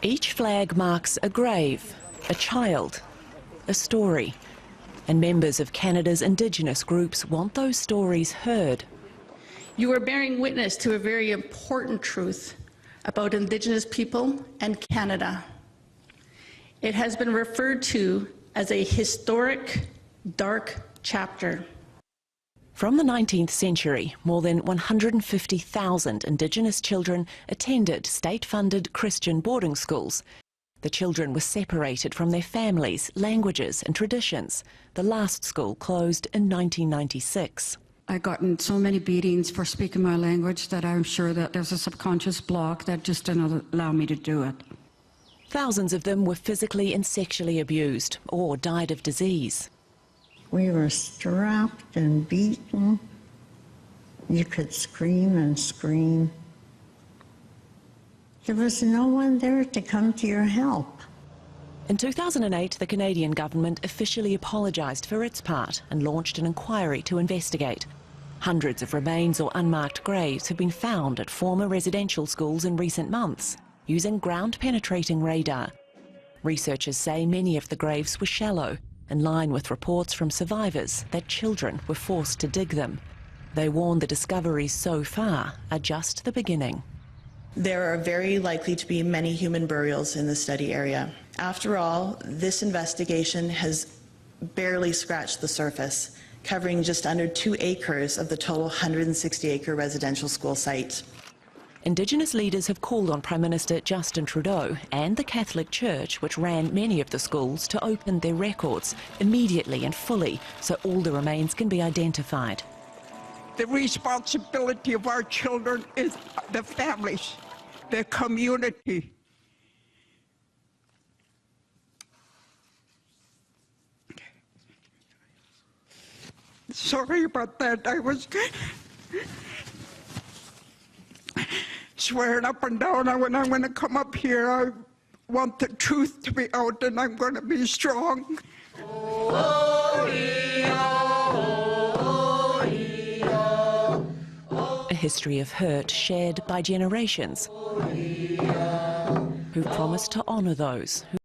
Each flag marks a grave, a child, a story. And members of Canada's Indigenous groups want those stories heard. You are bearing witness to a very important truth about Indigenous people and Canada. It has been referred to as a historic, dark chapter. From the 19th century, more than 150,000 Indigenous children attended state-funded Christian boarding schools. The children were separated from their families, languages and traditions. The last school closed in 1996. I've gotten so many beatings for speaking my language that I'm sure that there's a subconscious block that just didn't allow me to do it. Thousands of them were physically and sexually abused or died of disease. We were strapped and beaten. You could scream and scream. There was no one there to come to your help. In 2008, the Canadian government officially apologised for its part and launched an inquiry to investigate. Hundreds of remains or unmarked graves have been found at former residential schools in recent months, using ground-penetrating radar. Researchers say many of the graves were shallow, in line with reports from survivors that children were forced to dig them. They warn the discoveries so far are just the beginning. There are very likely to be many human burials in the study area. After all, this investigation has barely scratched the surface, covering just under 2 acres of the total 160-acre residential school site. Indigenous leaders have called on Prime Minister Justin Trudeau and the Catholic Church, which ran many of the schools, to open their records immediately and fully so all the remains can be identified. The responsibility of our children is the families, the community. Sorry about that. I was swearing up and down. When I'm going to come up here, I want the truth to be out, and I'm going to be strong. A history of hurt shared by generations who promised to honour those who